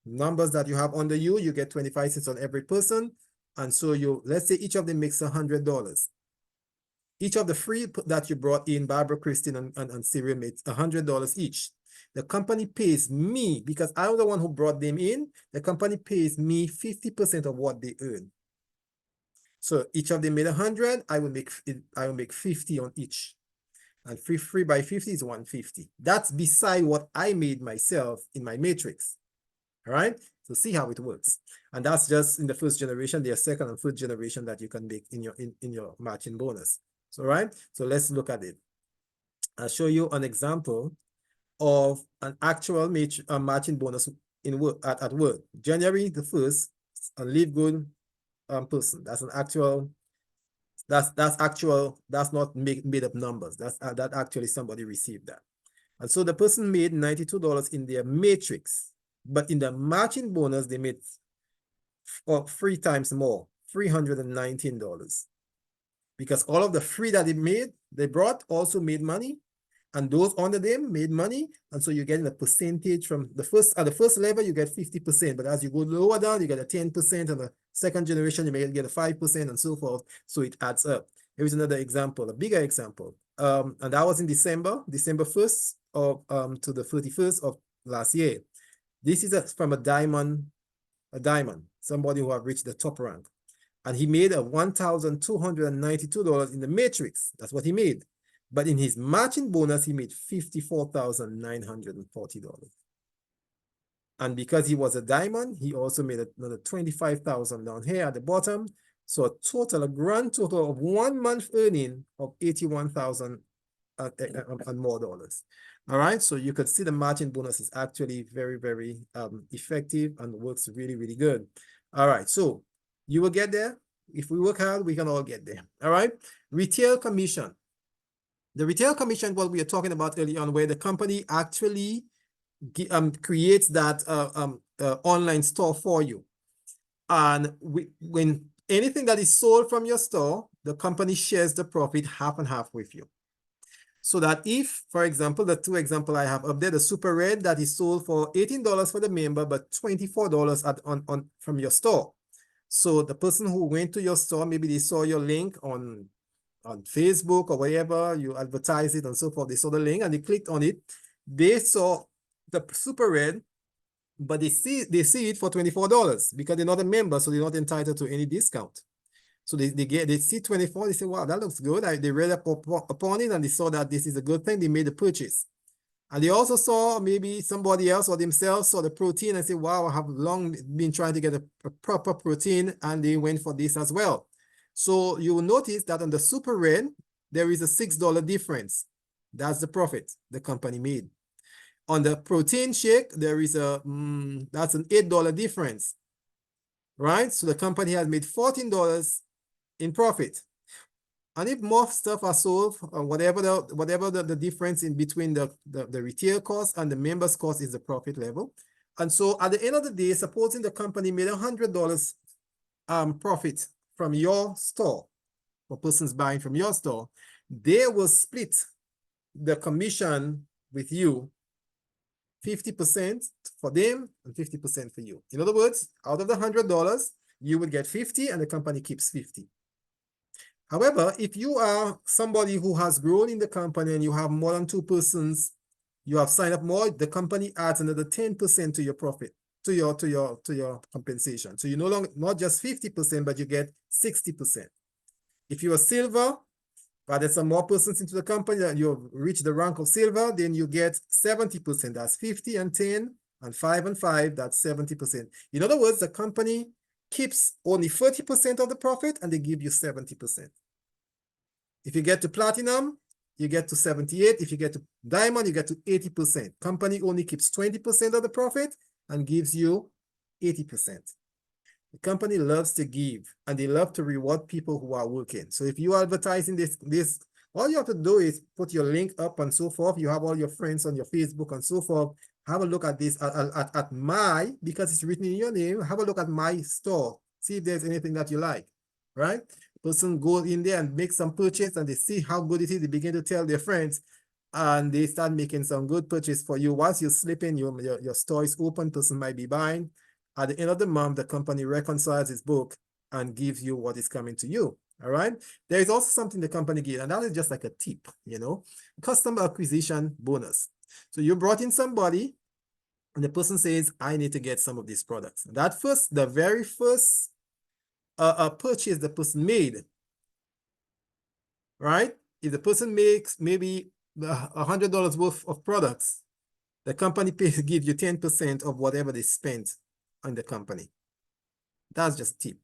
numbers that you have under you, you get 25 cents on every person. And so let's say each of them makes $100. Each of the 3 that you brought in, Barbara, Christine, and Cyril, makes $100 each. The company pays me, because I'm the one who brought them in, the company pays me 50% of what they earn. So each of them made 100, I will make 50 on each. And 3 by 50 is 150. That's beside what I made myself in my matrix. All right. So see how it works. And that's just in the first generation. There's second and third generation that you can make in your matching bonus. So, right. So let's look at it. I'll show you an example of an actual matching bonus in work at work. January the 1st, a LiveGood person. That's an actual. That's actual. That's not made up numbers. That actually somebody received that. And so the person made $92 in their matrix, but in the matching bonus, they made 3 times more, $319. Because all of the 3 that they brought also made money, and those under them made money. And so you're getting a percentage from at the first level, you get 50%, but as you go lower down, you get a 10%, and the second generation, you may get a 5% and so forth. So it adds up. Here's another example, a bigger example. And that was in December 1st to the 31st of last year. This is from a diamond, somebody who have reached the top rank. And he made $1,292 in the matrix. That's what he made. But in his matching bonus, he made $54,940. And because he was a diamond, he also made another $25,000 down here at the bottom. So a grand total of 1 month earning of $81,000 and more dollars. All right, so you could see the matching bonus is actually very, very effective and works really, really good. All right, so you will get there. If we work hard, we can all get there. All right, retail commission. The retail commission, what we were talking about earlier on, where the company actually creates that online store for you. And when anything that is sold from your store, the company shares the profit half and half with you. So that if, for example, the 2 examples I have up there, the Super Red that is sold for $18 for the member, but $24 from your store. So the person who went to your store, maybe they saw your link on Facebook or wherever you advertise it and so forth. They saw the link and they clicked on it. They saw the Super Red, but they see it for $24 because they're not a member, so they're not entitled to any discount. So they see 24, they say, wow, that looks good. They read up upon it and they saw that this is a good thing. They made the purchase. And they also saw maybe somebody else or themselves saw the protein and say, wow, I have long been trying to get a proper protein, and they went for this as well. So you will notice that on the Super Red, there is a $6 difference. That's the profit the company made. On the protein shake, there is that's an $8 difference, right? So the company has made $14 in profit. And if more stuff are sold, or whatever the difference in between the retail cost and the members cost is the profit level. And so at the end of the day, supposing the company made $100 profit from your store, for persons buying from your store, they will split the commission with you, 50% for them and 50% for you. In other words, out of the $100, you would get 50 and the company keeps 50. However, if you are somebody who has grown in the company and you have more than 2 persons, you have signed up more, the company adds another 10% to your profit, to your compensation. So you no longer, not just 50%, but you get 60%. If you are silver, but there's some more persons into the company and you've reached the rank of silver, then you get 70%. That's 50 and 10 and 5 and 5, that's 70%. In other words, the company keeps only 30% of the profit and they give you 70%. If you get to platinum, you get to 78. If you get to diamond, you get to 80%. Company only keeps 20% of the profit and gives you 80%. The company loves to give and they love to reward people who are working. So if you are advertising this, all you have to do is put your link up and so forth. You have all your friends on your Facebook and so forth. Have a look at this at my, because it's written in your name, have a look at my store. See if there's anything that you like, right? Person goes in there and make some purchase and they see how good it is. They begin to tell their friends and they start making some good purchase for you. Once you slip in, your store is open, person might be buying. At the end of the month, the company reconciles its book and gives you what is coming to you. All right. There is also something the company gives, and that is just like a tip, customer acquisition bonus. So you brought in somebody and the person says, I need to get some of these products. The very first purchase the person made, right? If the person makes maybe $100 worth of products, the company gives you 10% of whatever they spent on the company. That's just tip,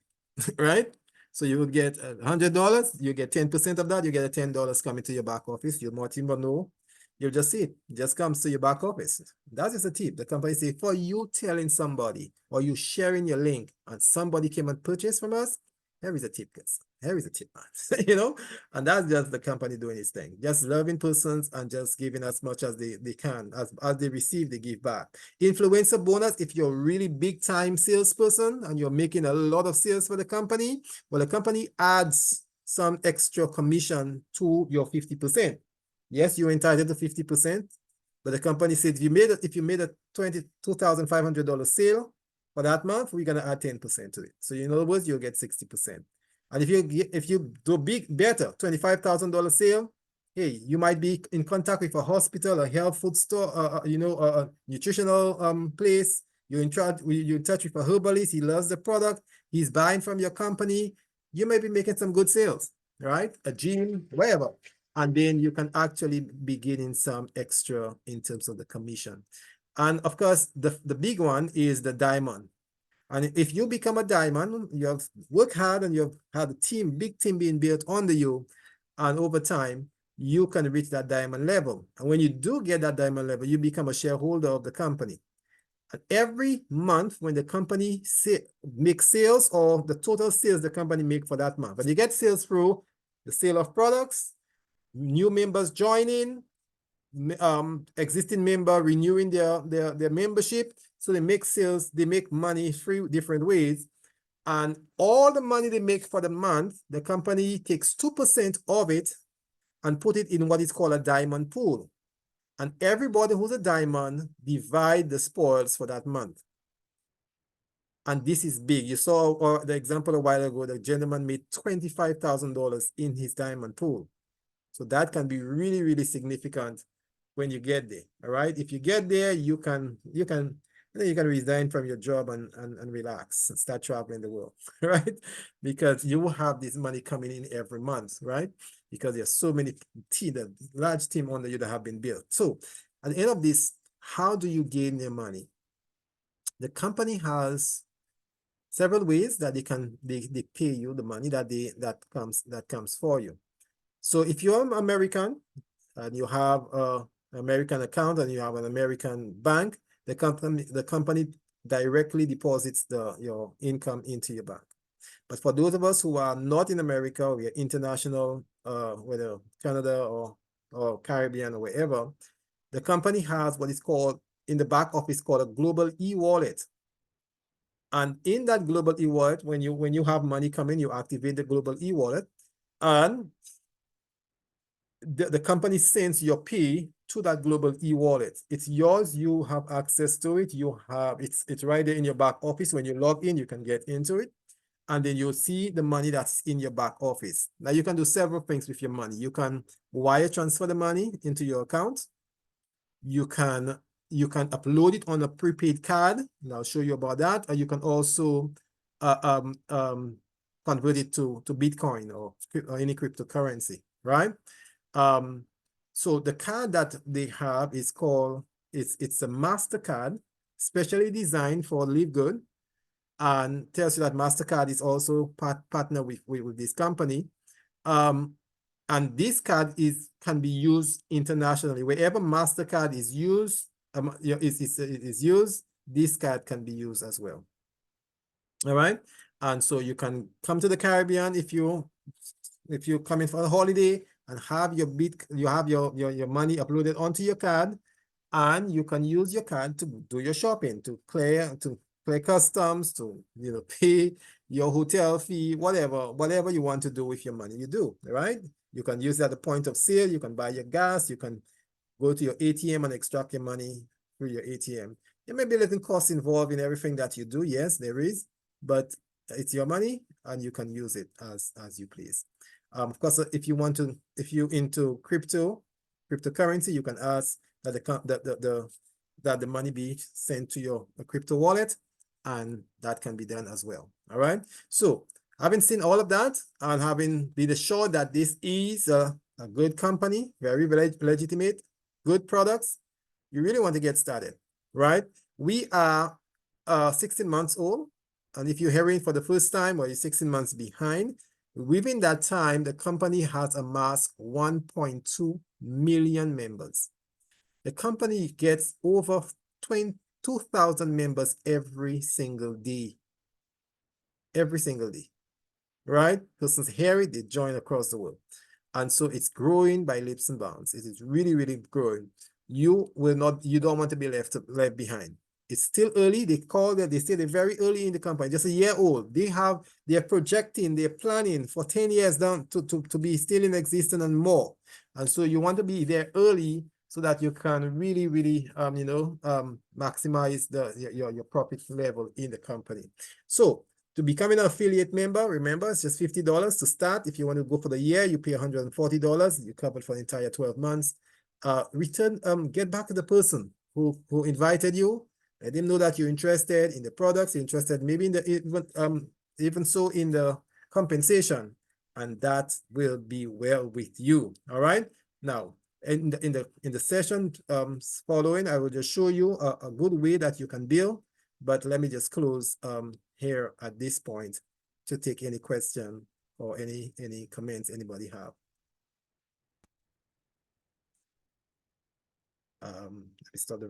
right? So you would get $100, you get 10% of that, you get $10 coming to your back office. Your more team will know. You'll just see it. Just comes to your back office. That is a tip. The company say, for you telling somebody or you sharing your link and somebody came and purchased from us, here is a tip, guys. Here is a tip, man. And that's just the company doing its thing. Just loving persons and just giving as much as they can. As they receive, they give back. Influencer bonus, if you're a really big time salesperson and you're making a lot of sales for the company, well, the company adds some extra commission to your 50%. Yes, you're entitled to 50%, but the company said if you made a $22,500 sale for that month, we're gonna add 10% to it. So in other words, you'll get 60%. And if you do better, $25,000 sale, hey, you might be in contact with a hospital, a health food store, a nutritional place. You're in touch with a herbalist. He loves the product. He's buying from your company. You may be making some good sales, right? A gym, wherever. And then you can actually be getting some extra in terms of the commission. And of course, the big one is the diamond. And if you become a diamond, you have worked hard and you've had a team, big team being built under you. And over time, you can reach that diamond level. And when you do get that diamond level, you become a shareholder of the company. And every month when the company makes sales, or the total sales the company make for that month, and you get sales through the sale of products, new members joining, existing member renewing their membership. So they make sales, they make money 3 different ways. And all the money they make for the month, the company takes 2% of it and put it in what is called a diamond pool. And everybody who's a diamond divide the spoils for that month. And this is big. You saw the example a while ago, the gentleman made $25,000 in his diamond pool. So that can be really, really significant when you get there. All right. If you get there, you can resign from your job and relax and start traveling the world, right? Because you will have this money coming in every month, right? Because there's so many the large team under you that have been built. So at the end of this, how do you gain your money? The company has several ways that they pay you the money that comes for you. So if you're an American and you have an American account and you have an American bank, the company directly deposits your income into your bank. But for those of us who are not in America, we are international, whether Canada or Caribbean or wherever, the company has what is called in the back office called a global e-wallet. And in that global e-wallet, when you have money coming, you activate the global e-wallet, and the company sends your pay to that global e-wallet. It's yours. You have access to it. It's right there in your back office. When you log in, you can get into it, and then you'll see the money that's in your back office. Now you can do several things with your money. You can wire transfer the money into your account. You can upload it on a prepaid card, and I'll show you about that. And you can also convert it to Bitcoin or any cryptocurrency, right? So the card that they have is called, it's a MasterCard, specially designed for LiveGood, and tells you that MasterCard is also partner with this company. And this card can be used internationally. Wherever MasterCard is used, this card can be used as well. All right. And so you can come to the Caribbean if you come in for a holiday and have your money uploaded onto your card, and you can use your card to do your shopping, to clear customs, to pay your hotel fee, whatever you want to do with your money, you do. All right. You can use it at the point of sale. You can buy your gas. You can go to your ATM and extract your money through your ATM. There may be a little cost involved in everything that you do. Yes, there is, but it's your money and you can use it as you please. Of course, if you're into cryptocurrency, you can ask that the money be sent to your crypto wallet, and that can be done as well. All right. So having seen all of that and having been assured that this is a good company, very legitimate, good products, you really want to get started, right? We are 16 months old. And if you're hearing for the first time or you're 16 months behind, within that time, the company has amassed 1.2 million members. The company gets over 22,000 members every single day. Every single day, right? Persons hear it, they join across the world. And so it's growing by leaps and bounds. It is really, really growing. You don't want to be left behind. It's still early. They say they're very early in the company, just a year old. They're projecting, they're planning for 10 years down to be still in existence and more. And so you want to be there early so that you can really, really, maximize your profit level in the company. So to become an affiliate member, remember, it's just $50 to start. If you want to go for the year, you pay $140. You're covered for the entire 12 months. Get back to the person who invited you. Let them know that you're interested in the products, you're interested maybe in the even so in the compensation. and that will be well with you. All right. Now, in the session following, I will just show you a good way that you can build. But let me just close here at this point to take any question or any comments anybody have. Let me start the